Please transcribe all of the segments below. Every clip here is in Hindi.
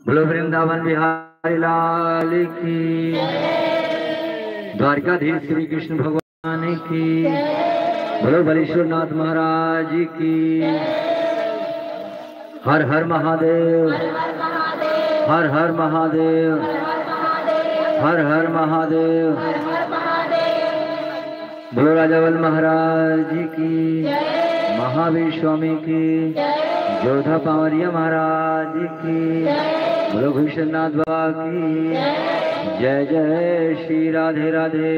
बोलो वृंदावन बिहारी लाल की, द्वारकाधीश श्री कृष्ण भगवान की, बोलो बलेश्वर नाथ महाराज की। हर हर महादेव, हर हर महादेव, हर हर महादेव। बोलो राजावल महाराज की, महावीर स्वामी की, जोधा पावरिया महाराज की, बोलो भूषणनाथ बाबा की जय। जय श्री राधे राधे,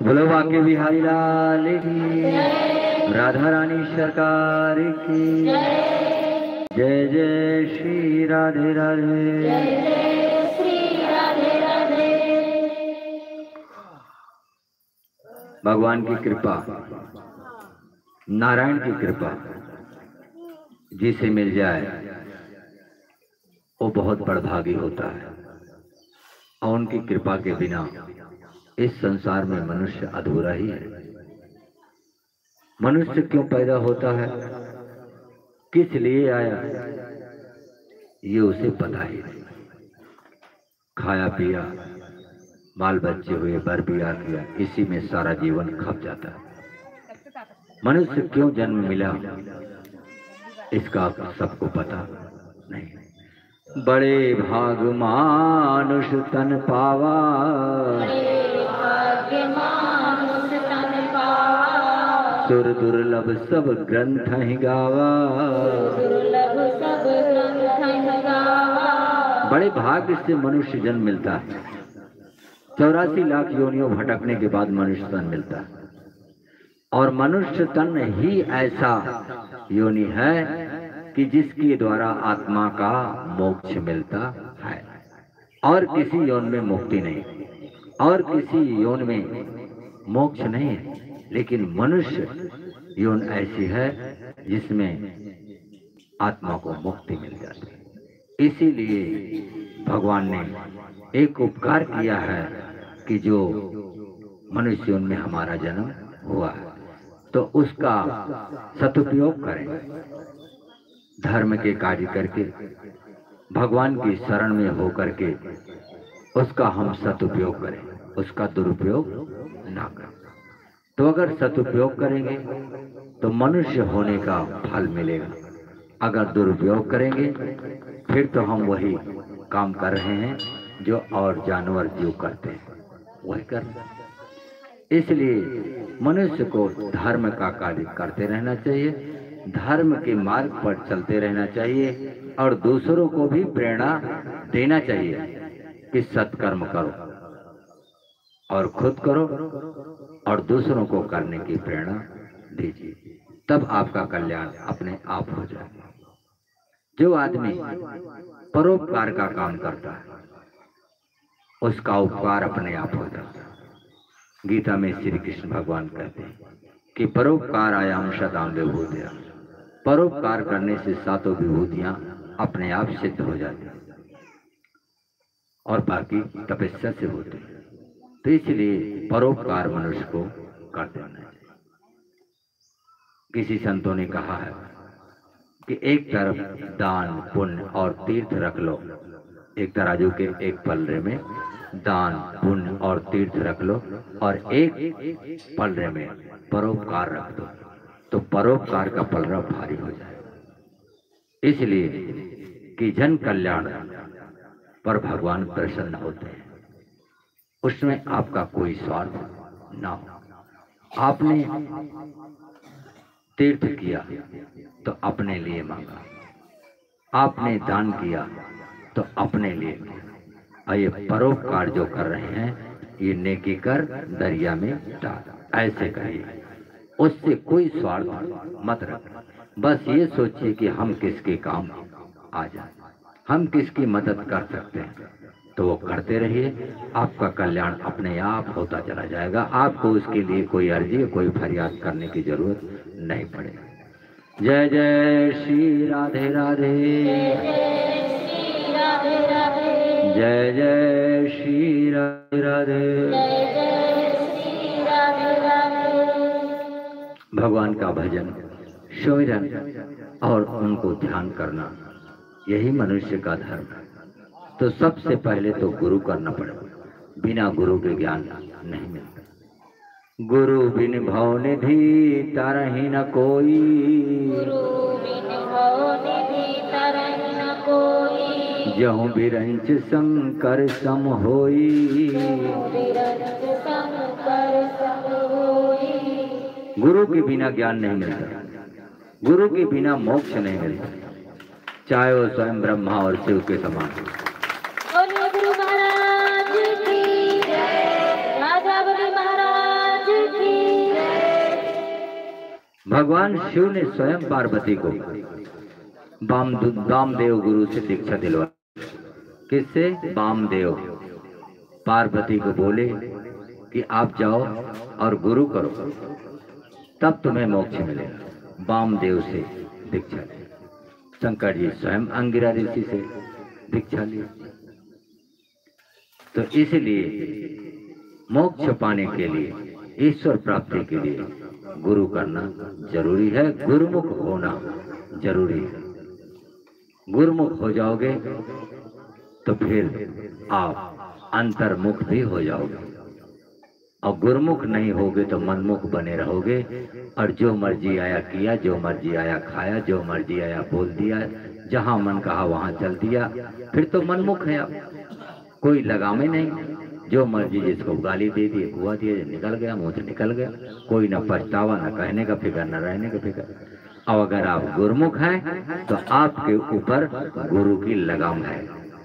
बोलो बांके बिहारी लाल की, राधा रानी सरकार की जय। जय श्री राधे राधे। भगवान की कृपा, नारायण की कृपा जिसे मिल जाए वो बहुत बड़भागी होता है, और उनकी कृपा के बिना इस संसार में मनुष्य अधूरा ही है। मनुष्य क्यों पैदा होता है, किस लिए आया, ये उसे पता ही नहीं। खाया पिया, बाल बच्चे हुए, बर बिया किया, इसी में सारा जीवन खप जाता है। मनुष्य क्यों जन्म मिला इसका सबको पता नहीं। बड़े भाग मानुष तन पावा, सुर दुर्लभ सब ग्रंथ ही गावा। बड़े भाग्य से मनुष्य जन्म मिलता है। 84 लाख योनियों भटकने के बाद मनुष्य तन मिलता है, और मनुष्य तन ही ऐसा योनि है कि जिसके द्वारा आत्मा का मोक्ष मिलता है। और किसी योन में मुक्ति नहीं, और किसी योन में मोक्ष नहीं है, लेकिन मनुष्य योन ऐसी है जिसमें आत्मा को मुक्ति मिल जाती है। इसीलिए भगवान ने एक उपकार किया है कि जो मनुष्य योन में हमारा जन्म हुआ है तो उसका सदुपयोग करें, धर्म के कार्य करके भगवान की शरण में होकर के उसका हम सदुपयोग करें, उसका दुरुपयोग ना करें। तो अगर सदुपयोग करेंगे तो मनुष्य होने का फल मिलेगा, अगर दुरुपयोग करेंगे फिर तो हम वही काम कर रहे हैं जो और जानवर जो करते हैं वही कर रहे हैं। इसलिए मनुष्य को धर्म का कार्य करते रहना चाहिए, धर्म के मार्ग पर चलते रहना चाहिए और दूसरों को भी प्रेरणा देना चाहिए कि सत्कर्म करो और खुद करो और दूसरों को करने की प्रेरणा दीजिए, तब आपका कल्याण अपने आप हो जाएगा। जो आदमी परोपकार का काम करता है उसका उपकार अपने आप हो जाता है। गीता में श्री कृष्ण भगवान कहते हैं कि परोपकार आयाम शताम विभूतियां, परोपकार करने से सातों विभूतियां अपने आप सिद्ध हो जाती हैं और बाकी तपस्या से होती है। तो इसलिए परोपकार मनुष्य को कर देना चाहिए। किसी संतों ने कहा है कि एक तरफ दान पुण्य और तीर्थ रख लो, एक तराजू के एक पलड़े में दान पुण्य और तीर्थ रख लो और एक पलड़े में परोपकार रख दो, तो परोपकार का पलड़ा भारी हो जाए। इसलिए कि जन कल्याण पर भगवान प्रसन्न होते हैं, उसमें आपका कोई स्वार्थ ना हो। आपने तीर्थ किया तो अपने लिए मांगा, आपने दान किया तो अपने लिए किया, और ये परोपकार जो कर रहे हैं ये नेकी कर दरिया में डाल, ऐसे कहिए। उससे कोई स्वार्थ मत रखना, बस ये सोचिए कि हम किसके काम आ जाए, हम किसकी मदद कर सकते हैं, तो वो करते रहिए, आपका कल्याण अपने आप होता चला जाएगा। आपको उसके लिए कोई अर्जी कोई फरियाद करने की जरूरत नहीं पड़ेगी। जय जय श्री राधे राधे, जय जय श्री राधे राधे। भगवान का भजन सुमिरन और उनको ध्यान करना यही मनुष्य का धर्म है। तो सबसे पहले तो गुरु करना पड़ेगा, बिना गुरु के ज्ञान नहीं मिलता। गुरु बिन भव निधि तरहि न कोई, गुरु बिन भव निधि तरहि न कोई, जहु बिरंच शंकर सम होई, बिरंच शंकर सम होई। गुरु के बिना ज्ञान नहीं मिलता, गुरु के बिना मोक्ष नहीं मिलता, चाहे वो स्वयं ब्रह्मा और शिव के समान हो। गुरु महाराज की जय, राजा बलि महाराज की जय। भगवान शिव ने स्वयं पार्वती को वामदेव गुरु से दीक्षा दिलवाई। किससे? वामदेव पार्वती को बोले कि आप जाओ और गुरु करो, तब तुम्हें मोक्ष मिलेगा। वामदेव से दीक्षा ली। शंकर जी स्वयं अंगिरा ऋषि से दीक्षा ली। तो इसलिए मोक्ष पाने के लिए, ईश्वर प्राप्ति के लिए गुरु करना जरूरी है, गुरुमुख होना जरूरी है। गुरुमुख हो जाओगे तो फिर आप अंतर्मुख भी हो जाओगे, और गुरुमुख नहीं होगे तो मनमुख बने रहोगे और जो मर्जी आया किया, जो मर्जी आया खाया, जो मर्जी आया बोल दिया, जहां मन कहा वहां चल दिया, फिर तो मनमुख है आप, कोई लगामे नहीं। जो मर्जी जिसको गाली दे दी, कुआ दिया, निकल गया, मुंह से निकल गया, कोई न पछतावा, न कहने का फिक्र, न रहने का फिक्र। और अगर आप गुरुमुख हैं तो आपके ऊपर गुरु की लगाम है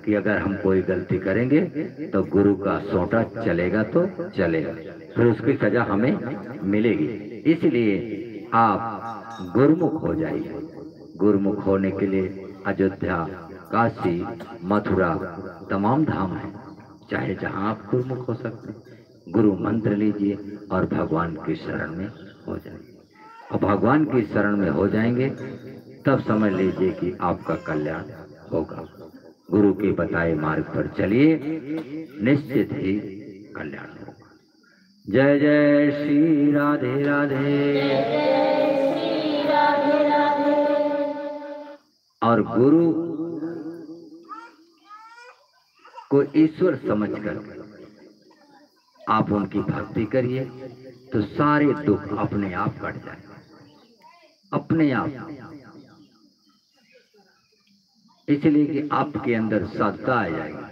कि अगर हम कोई गलती करेंगे तो गुरु का सोटा चलेगा तो चलेगा, फिर उसकी सजा हमें मिलेगी। इसलिए आप गुरुमुख हो जाइए। गुरुमुख होने के लिए अयोध्या, काशी, मथुरा तमाम धाम है, चाहे जहां आप गुरुमुख हो सकते हैं। गुरु मंत्र लीजिए और भगवान की शरण में हो जाइए, और भगवान की शरण में हो जाएंगे तब समझ लीजिए कि आपका कल्याण होगा। गुरु के बताए मार्ग पर चलिए, निश्चित ही कल्याण होगा। जय जय श्री राधे राधे। और गुरु को ईश्वर समझकर आप उनकी भक्ति करिए तो सारे दुख अपने आप कट जाए, अपने आप। इसलिए कि आपके अंदर साधुता आ जाएगी।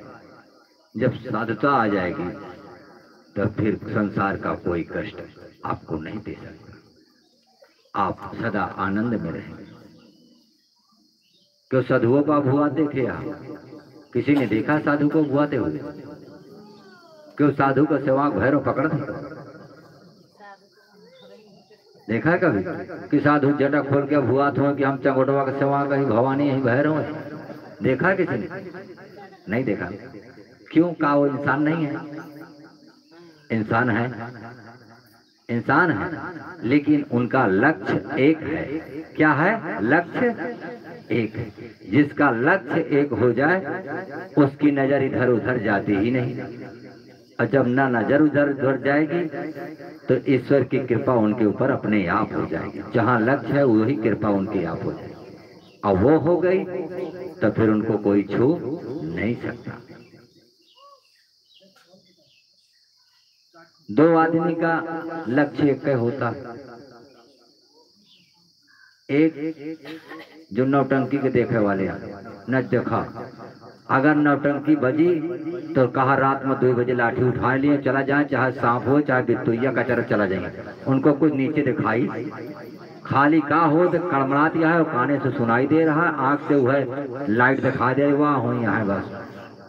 जब साधुता आ जाएगी तो फिर संसार का कोई कष्ट आपको नहीं दे सकता, आप सदा आनंद में रहेंगे। क्यों साधुओं का भुआ देखे आप? किसी ने देखा साधु को भुआते हुए? क्यों साधु का सेवक भैरव पकड़ देखा है कभी कि साधु जटा खोल के भुआत हो कि हम चंगोटवा का सेवक ही भवानी यही भैरव है? देखा है किसी ने? नहीं देखा। क्यों? का वो इंसान नहीं है? इंसान है, इंसान है, लेकिन उनका लक्ष्य एक है। क्या है? लक्ष्य एक है। जिसका लक्ष्य एक हो जाए उसकी नजर इधर उधर जाती ही नहीं, और जब ना नजर उधर उधर जाएगी तो ईश्वर की कृपा उनके ऊपर अपने आप हो जाएगी। जहाँ लक्ष्य है वही कृपा उनके आप हो जाएगी, और वो हो गई तो फिर उनको कोई छू नहीं सकता। दो आदमी का लक्ष्य एक होता है। एक जो नौटंकी के देखे वाले न देखा, अगर नौटंकी बजी तो कहा रात में 2 बजे लाठी उठा लिए चला जाए, चाहे सांप हो चाहे बितुइया का चरक चला जाएंगे। उनको कुछ नीचे दिखाई खाली का हो तो कड़मड़ा दिया है, काने से सुनाई दे रहा है, आंख से वह लाइट दिखा दे हुआ हो यहाँ बस।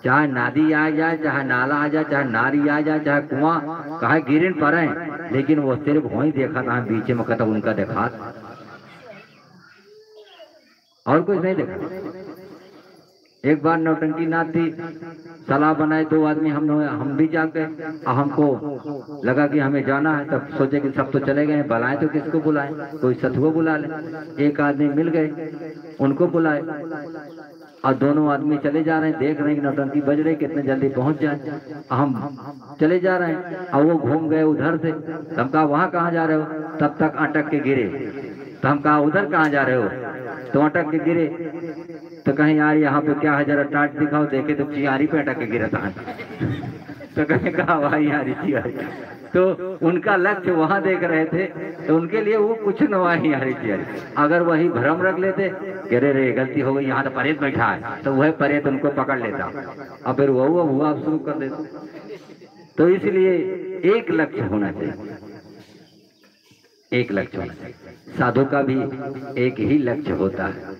चाहे नदी आ जाए, चाहे नाला आ जाए, चाहे नारी आ जाए, चाहे कुआं कहा गिरन पड़े, लेकिन वो सिर्फ वही देखा था बीच में कतब उनका देखा, और कुछ नहीं देखा। एक बार नौटंकी नाथ थी, सलाह बनाए 2 आदमी हम भी जा गए। हमको लगा कि हमें जाना है, तब सोचे कि सब तो चले गए, बुलाएं तो किसको बुलाएं, कोई सतुआ बुला ले। एक आदमी मिल गए, उनको बुलाए, और दोनों आदमी चले जा रहे हैं। देख रहे हैं कि नौटंकी बज रही, कितने जल्दी पहुंच जाए। हम चले जा रहे हैं और वो घूम गए उधर से। हम कहा वहां कहाँ जा रहे हो? तब तक अटक के गिरे। तो हम कहा उधर कहाँ जा रहे हो? तो अटक के गिरे। तो कहीं यार यहाँ पे क्या है, जरा टाट दिखाओ। देखे तो चियारी पे अटक के गिरा था। तो कहीं कहा भाई यारी चियारी। तो उनका लक्ष्य वहां देख रहे थे, तो उनके लिए वो कुछ न हुआ यारी चियारी। अगर वही भ्रम रख लेते कि रे गलती हो गई, यहाँ तो परेत बैठा है, तो वह परेत उनको पकड़ लेता और फिर वो हुआ शुरू कर देते। तो इसलिए एक लक्ष्य होना चाहिए, एक लक्ष्य होना चाहिए। साधु का भी एक ही लक्ष्य होता है,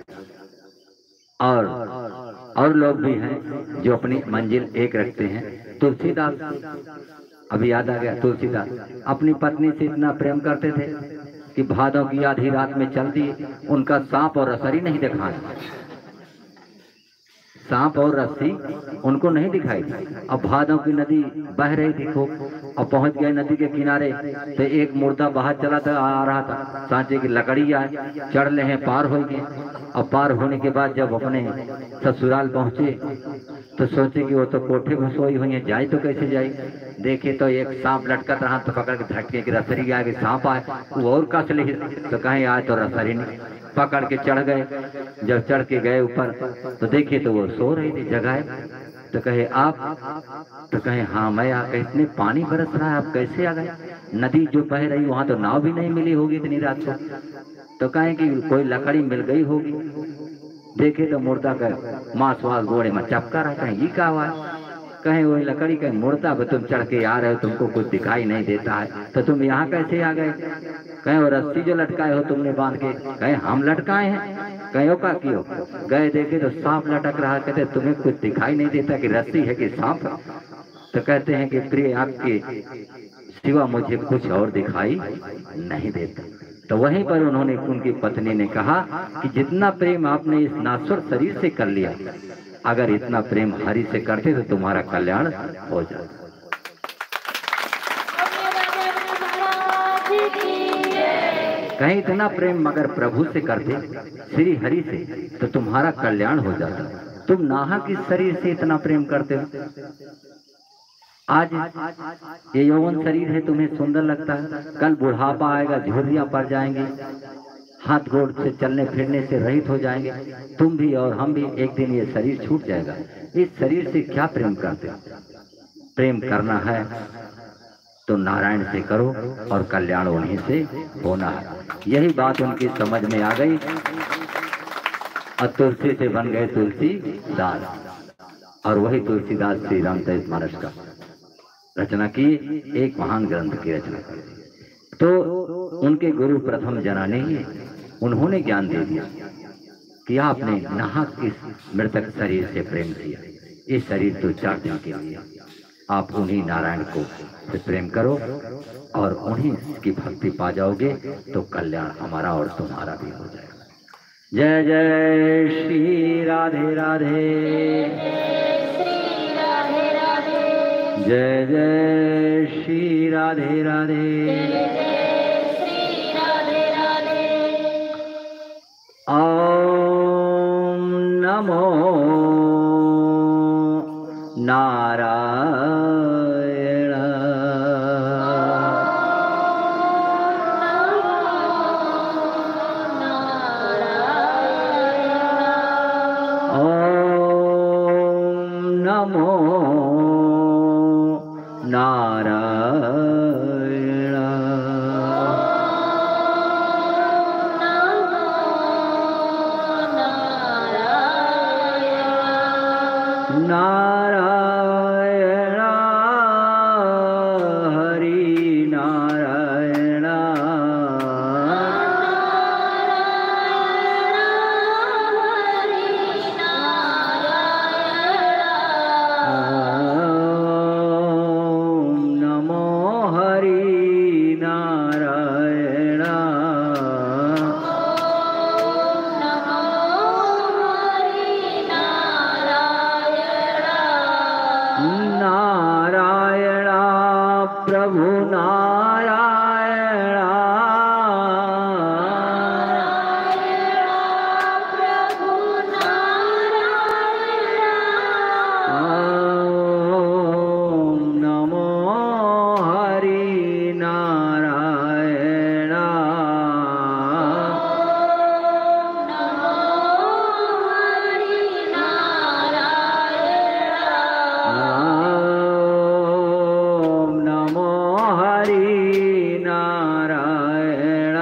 और लोग भी हैं जो अपनी मंजिल एक रखते हैं। तुलसीदास, अभी याद आ गया, तुलसीदास अपनी पत्नी से इतना प्रेम करते थे कि भादों की आधी रात में चल दिए, उनका सांप और रसरी नहीं दिखा, सांप और रस्सी उनको नहीं दिखाई। अब भादों की नदी बह रही थी खूब, और पहुंच गए नदी के किनारे, तो एक मुर्दा बाहर चला था, आ रहा था, सांचे की लकड़ी आए, चढ़ ले हैं, पार हो गए। और पार होने के बाद जब अपने ससुराल पहुंचे तो सोचे कि वो तो कोठे में सोई हुई है, जाए तो कैसे जाए। देखे तो एक सांप लटकत रहा, तो पकड़ के झटके की रसरी आ गई, सांप आए वो और कस ले, तो कहीं आए तो रसरी नहीं, पकड़ के चढ़ गए। जब चढ़ के गए ऊपर तो देखे तो वो सो रही थी, जगाए। तो कहे आप? तो कहे हाँ मैं आ गए। इतने पानी बरस रहा है, आप कैसे आ गए? नदी जो बह रही वहां तो नाव भी नहीं मिली होगी इतनी रात को। तो कहे कि कोई लकड़ी मिल गई होगी। देखे तो मुर्दा का मांस वास घोड़े में चपका रहा, कहीं ये क्या हुआ? कहीं वही लकड़ी, कहीं मुर्दा पे तुम चढ़ के आ रहे हो, तुमको कुछ दिखाई नहीं देता है, तो तुम यहाँ कैसे आ गए? कहीं वो रस्सी जो लटकाए हो तुमने बांध के, कहीं हम लटकाए हैं, कहीं का क्यों? गए देखे तो सांप लटक रहा। कहते तुम्हें कुछ दिखाई नहीं देता कि रस्सी है कि सांप? तो कहते हैं कि प्रिय आपके सिवा मुझे कुछ और दिखाई नहीं देता। तो वहीं पर उन्होंने, उनकी पत्नी ने कहा कि जितना प्रेम आपने इस नाश्वर शरीर से कर लिया, अगर इतना प्रेम हरि से करते तो तुम्हारा कल्याण हो जाता। कहीं इतना प्रेम अगर प्रभु से करते, श्री हरि से, तो तुम्हारा कल्याण हो जाता। तुम नाहक इस शरीर से इतना प्रेम करते हो। आज ये यौवन शरीर है, तुम्हें सुंदर लगता है, कल बुढ़ापा आएगा, झुर्रियां पड़ जाएंगी, हाथ गोड़ से चलने फिरने से रहित हो जाएंगे। तुम भी और हम भी, एक दिन ये शरीर छूट जाएगा। इस शरीर से क्या प्रेम करते हो? प्रेम करना है तो नारायण से करो और कल्याण उन्हीं से होना है। यही बात उनकी समझ में आ गई और तुलसी से बन गए तुलसीदास। और वही तुलसीदास श्री रामचरितमानस का रचना की, एक महान ग्रंथ की रचना की। तो उनके गुरु प्रथम जना ने ही उन्होंने ज्ञान दे दिया कि आपने नाहक इस मृतक शरीर से प्रेम किया। ये शरीर तो 4 दिन के लिए, आप उन्हीं नारायण को से प्रेम करो और उन्हीं की भक्ति पा जाओगे तो कल्याण हमारा और तुम्हारा भी हो जाएगा। जय जय श्री राधे राधे, जय जय श्री राधे राधे। ओम नमो नारायण। ओम नमो नारायण। नारायण हरि नारायण। ओम नमो हरि नारायण। नारायण प्रभु नारायण। ओम नमो हरि नारायण। ओम नमो हरि नारायण।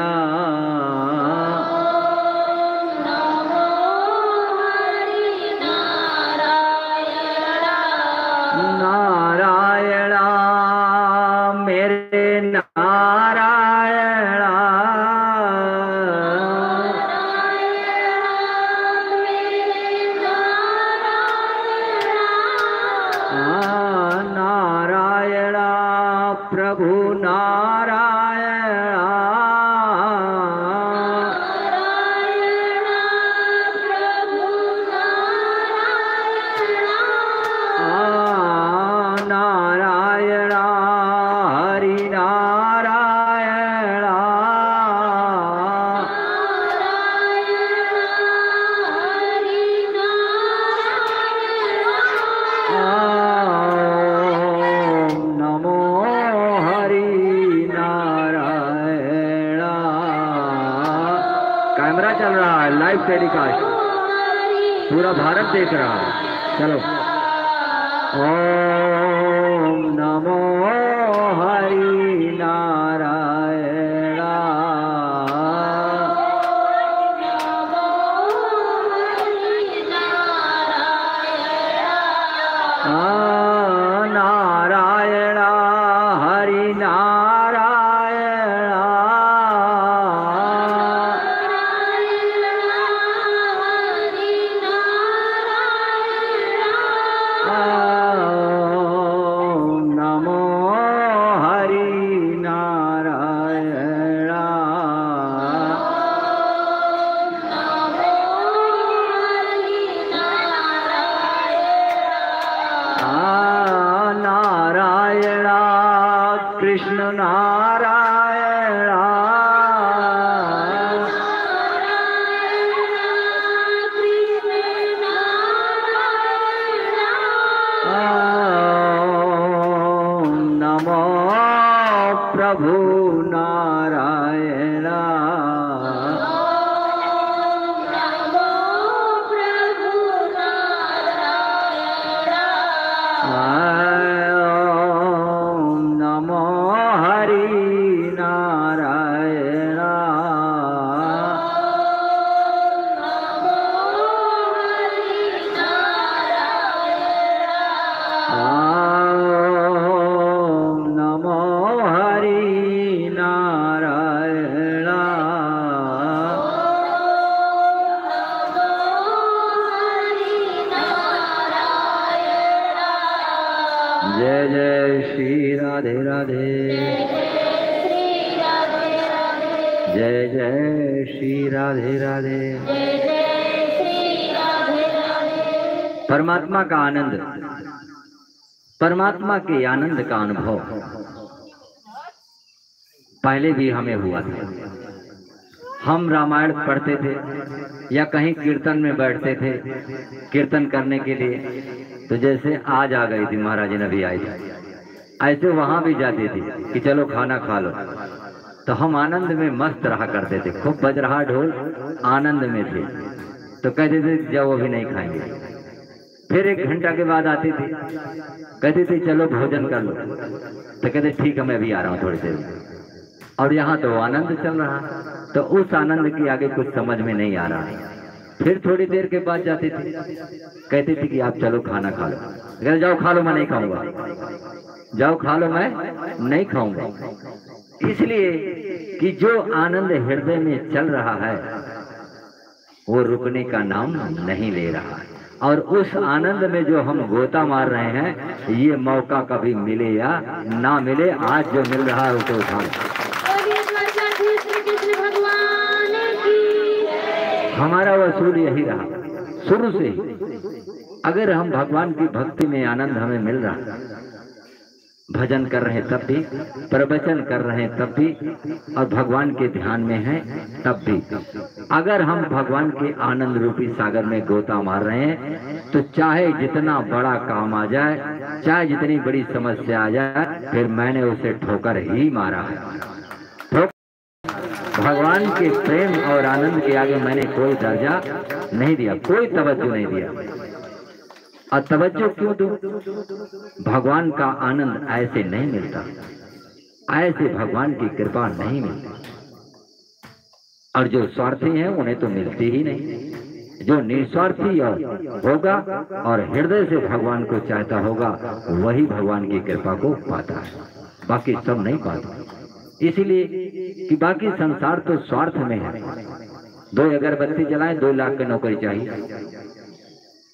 नारायण मेरे नारायण। नारायण प्रभु नारायण। नारायण हरि नारायण। ओम नमो हरि नारायण। कैमरा चल रहा है, लाइव टेलीकास्ट, पूरा भारत देख रहा है। चलो। ओम नमो हरि नारायण। नारायण हरि नारायण। ओम नमो हरि नारायण। नारायण कृष्ण नारायण। ओम नमो प्रभु नारायण। जय जय श्री राधे राधे, जय जय श्री राधे राधे। परमात्मा का आनंद, परमात्मा के आनंद का अनुभव पहले भी हमें हुआ था। हम रामायण पढ़ते थे या कहीं कीर्तन में बैठते थे कीर्तन करने के लिए, तो जैसे आज आ गई थी महाराज ने अभी आई थी, ऐसे वहां भी जाती थी कि चलो खाना खा लो, तो हम आनंद में मस्त रहा करते थे। खूब बज रहा ढोल, आनंद में थे, तो कहते थे जाओ अभी नहीं खाएंगे। फिर 1 घंटा के बाद आती थी, कहती थी चलो भोजन कर लो, तो कहते ठीक है मैं अभी आ रहा हूँ थोड़ी देर में। और यहाँ तो आनंद चल रहा, तो उस आनंद के आगे कुछ समझ में नहीं आ रहा। फिर थोड़ी देर के बाद जाती थी, कहती थी कि आप चलो खाना खा लो, कहते जाओ खा लो मैं नहीं खाऊंगा, जाओ खा लो मैं नहीं खाऊंगा। इसलिए कि जो आनंद हृदय में चल रहा है वो रुकने का नाम नहीं ले रहा है, और उस आनंद में जो हम गोता मार रहे हैं, ये मौका कभी मिले या ना मिले, आज जो मिल रहा है उसे उठा लो। हमारा वसूल यही रहा शुरू से ही। अगर हम भगवान की भक्ति में आनंद हमें मिल रहा, भजन कर रहे तब भी, प्रवचन कर रहे तब भी, और भगवान के ध्यान में हैं तब भी, अगर हम भगवान के आनंद रूपी सागर में गोता मार रहे हैं, तो चाहे जितना बड़ा काम आ जाए, चाहे जितनी बड़ी समस्या आ जाए, फिर मैंने उसे ठोकर ही मारा है। भगवान के प्रेम और आनंद के आगे मैंने कोई दर्जा नहीं दिया, कोई तवज्जो नहीं दिया। और तवज्जो क्यों दूं? भगवान का आनंद ऐसे नहीं मिलता, ऐसे भगवान की कृपा नहीं मिलती। और जो स्वार्थी हैं उन्हें तो मिलती ही नहीं। जो निस्वार्थी होगा और हृदय से भगवान को चाहता होगा, वही भगवान की कृपा को पाता है, बाकी सब नहीं पाता। इसीलिए कि बाकी संसार तो स्वार्थ में है। 2 अगरबत्ती जलाएं 2 लाख की नौकरी चाहिए,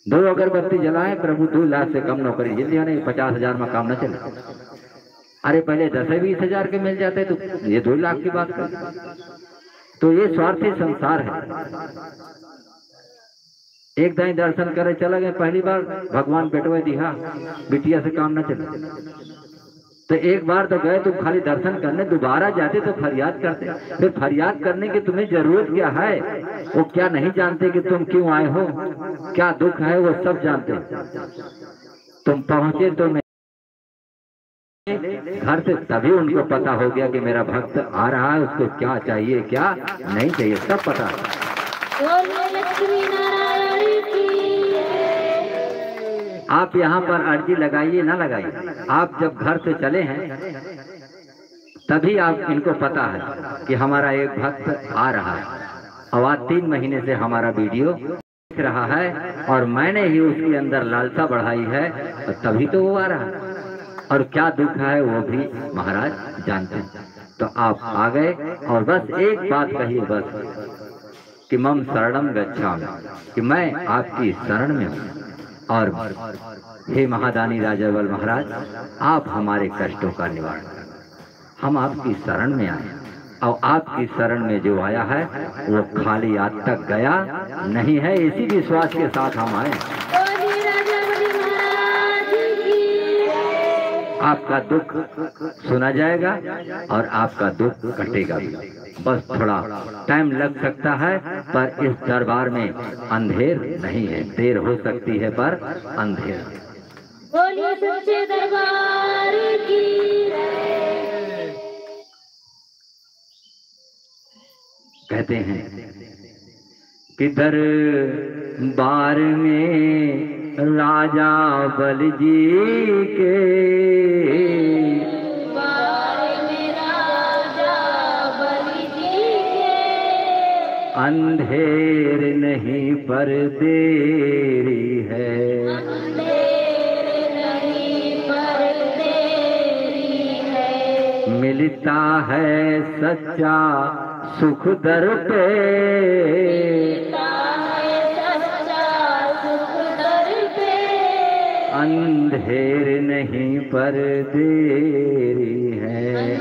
2 अगरबत्ती जलाएं प्रभु 2 लाख से कम नौकरी, जल्दी नहीं 50,000 में काम न चले। अरे पहले 10-20 हजार के मिल जाते तो ये 2 लाख की बात कर। तो ये स्वार्थी संसार है। एक दाई दर्शन करे चला गए, पहली बार भगवान बेटवा दिया, बिटिया से काम न चले, तो एक बार तो गए तुम खाली दर्शन करने, दोबारा जाते तो फरियाद करते। फिर फरियाद करने की तुम्हें जरूरत क्या है? वो क्या नहीं जानते कि तुम क्यों आए हो, क्या दुख है, वो सब जानते। तुम पहुंचे तो मैं घर से, तभी उनको पता हो गया कि मेरा भक्त आ रहा है, उसको क्या चाहिए क्या नहीं चाहिए सब पता है। आप यहाँ पर अर्जी लगाइए ना लगाइए, आप जब घर से चले हैं तभी आप इनको पता है कि हमारा एक भक्त आ रहा है, और आज 3 महीने से हमारा वीडियो देख रहा है, और मैंने ही उसके अंदर लालसा बढ़ाई है, और तभी तो वो आ रहा है। और क्या दुख है वो भी महाराज जानते हैं। तो आप आ गए और बस एक बात कहिए, बस कि मम शरणम गच्छामि, कि मैं आपकी शरण में हूँ। और हे महादानी राजा बल महाराज, आप हमारे कष्टों का निवारण करें। हम आपकी शरण में आए, और आपकी शरण में जो आया है वो खाली आज तक गया नहीं है, इसी विश्वास के साथ हम आए। आपका दुख सुना जाएगा और आपका दुख कटेगा भी, बस थोड़ा टाइम लग सकता है, पर इस दरबार में अंधेर नहीं है। देर हो सकती है पर अंधेर। बोलिए सच्चे दरबार की। कहते हैं कि दरबार में राजा बल जी के, अंधेर नहीं पर देरी है, मिलता है सच्चा सुख दर पे, अंधेर नहीं पर देरी है,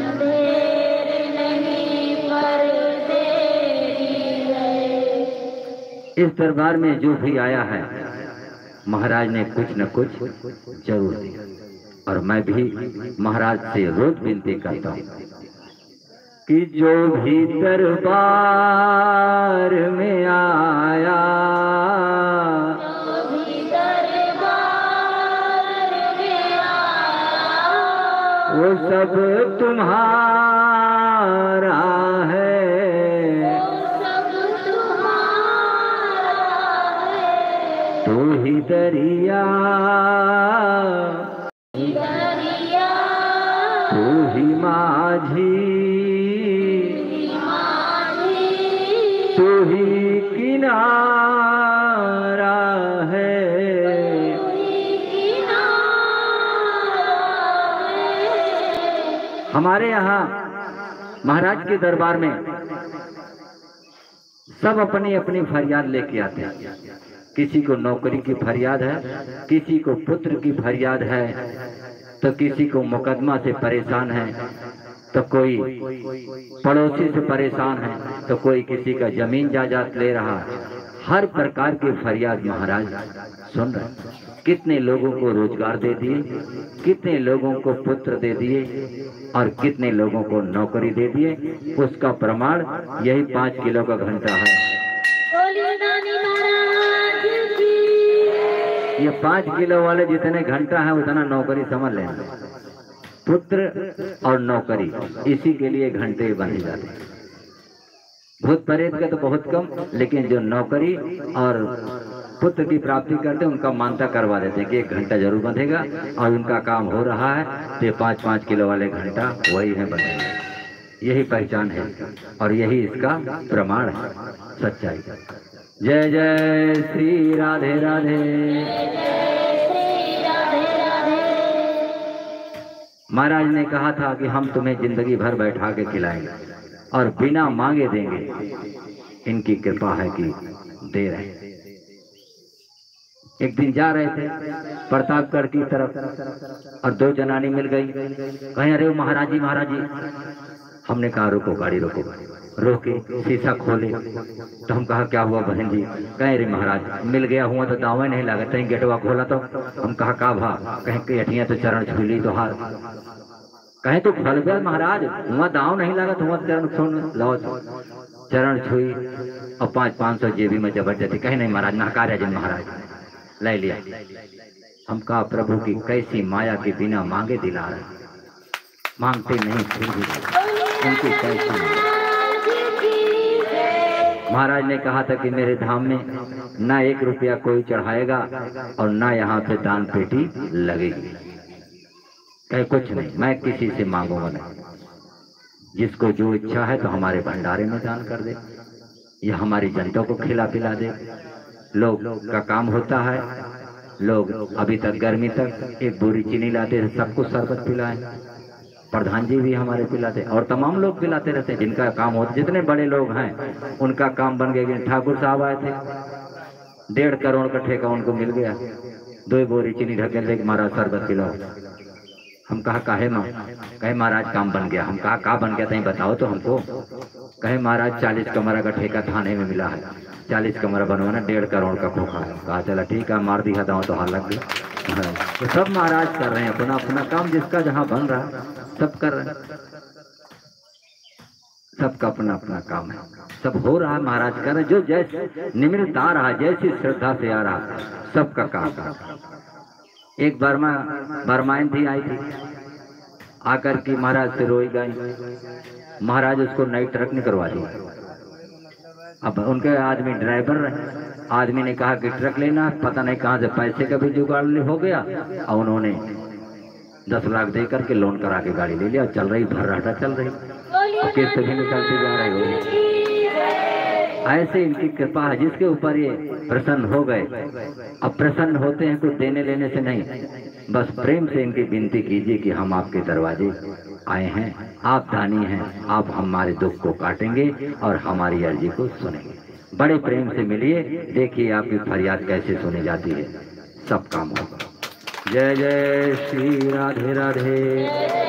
इस दरबार में जो भी आया है महाराज ने कुछ न कुछ जरूर दिया। और मैं भी महाराज से रोज विनती करता हूँ कि जो भी दरबार में आया वो सब तुम्हारा है, तू ही दरिया तू ही माझी तू ही किनारा है। हमारे यहाँ महाराज के दरबार में सब अपनी अपनी फरियाद लेके आते हैं। किसी को नौकरी की फरियाद है, किसी को पुत्र की फरियाद है, तो किसी को मुकदमा से परेशान है, तो कोई पड़ोसी से परेशान है, तो कोई किसी का जमीन जायदाद ले रहा है। हर प्रकार की फरियाद महाराज सुन रहे। कितने लोगों को रोजगार दे दिए, कितने लोगों को पुत्र दे दिए और कितने लोगों को नौकरी दे दिए। उसका प्रमाण यही 5 किलो का घंटा है। ये 5 किलो वाले जितने घंटा है उतना नौकरी समझ लेना। पुत्र और नौकरी इसी के लिए घंटे बने जाते हैं। भूत प्रेत का तो बहुत कम, लेकिन जो नौकरी और पुत्र की प्राप्ति करते हैं उनका मानता करवा देते हैं कि 1 घंटा जरूर बंधेगा और उनका काम हो रहा है तो 5-5 किलो वाले घंटा वही है बंधेगा। यही पहचान है और यही इसका प्रमाण है, सच्चाई। जय जय श्री राधे राधे। महाराज ने कहा था कि हम तुम्हें जिंदगी भर बैठा के खिलाएंगे और बिना मांगे देंगे। इनकी कृपा है कि दे रहे। एक दिन जा रहे थे प्रतापगढ़ की तरफ और 2 जनानी मिल गई। कहीं अरे महाराज जी महाराज जी। हमने कहा रुको, गाड़ी रोको। रोके, शीशा खोले तो हम कहा क्या हुआ बहन जी? कहे रे महाराज मिल गया हुआ तो दावा नहीं लगा, कहीं गेटवा खोला तो हम कहा का भा? कहीं के अठिया तो चरण छूली तो हार। कहे तो फल गया महाराज, हुआ दाव नहीं लगा तो हुआ चरण छू लाओ। चरण छुई और 500 जेबी में जबरदस्ती। कहे नहीं महाराज नहकार जी महाराज ले लिया। हम कहा प्रभु की कैसी माया के बिना मांगे दिला रहे, मांगते नहीं फिर भी उनकी कैसी। महाराज ने कहा था कि मेरे धाम में ना 1 रुपया कोई चढ़ाएगा और ना यहाँ पे दान पेटी लगेगी। कहे कुछ नहीं, मैं किसी से मांगूंगा नहीं। जिसको जो इच्छा है तो हमारे भंडारे में दान कर दे या हमारी जनता को खिला पिला दे। लोग का काम होता है, लोग अभी तक गर्मी तक 1 बोरी चीनी लाते थे, सबको शरबत पिलाए। प्रधान जी भी हमारे पिलाते और तमाम लोग पिलाते रहते जिनका काम होता। जितने बड़े लोग हैं उनका काम बन गया। ठाकुर साहब आए थे, 1.5 करोड़ का ठेका उनको मिल गया। 2 बोरी चीनी ढकेल दे महाराज शरबत पिलाओ। हम कहा काहे माँ? कहे महाराज काम बन गया। हम कहा का बन गया था बताओ तो हमको। कहे महाराज 40 कमरा का ठेका थाने में मिला है, 40 कमरा बनवाना 1.5 करोड़ का खोखा है। कहा चला ठीक है, मार दिया दाव तो हाल लग गया। तो सब महाराज कर रहे हैं अपना अपना काम, जिसका जहाँ बन रहा सब कर रहे हैं। सबका अपना अपना काम है, सब हो रहा है महाराज कर रहे। जो जैसे निमित्त आ रहा, जैसी श्रद्धा से आ रहा, सबका काम। एक बर्माइन थी आई थी, आकर के महाराज से रोई गई। महाराज उसको नई ट्रक नहीं करवा दी। अब उनके आदमी ड्राइवर रहे, आदमी ने कहा कि ट्रक लेना, पता नहीं कहाँ से पैसे का भी जुगाड़ हो गया और उन्होंने 10 लाख दे करके लोन करा के गाड़ी ले लिया। चल रही भर्राटा चल रही, किस्त भी निकलती जा रही होगी। ऐसे इनकी कृपा है जिसके ऊपर ये प्रसन्न हो गए। अब प्रसन्न होते हैं कुछ देने लेने से नहीं, बस प्रेम से इनकी विनती कीजिए कि हम आपके दरवाजे आए हैं, आप दानी हैं, आप हमारे दुख को काटेंगे और हमारी अर्जी को सुनेंगे। बड़े प्रेम से मिलिए, देखिए आपकी फरियाद कैसे सुनी जाती है, सब काम होगा। जय जय श्री राधे राधे।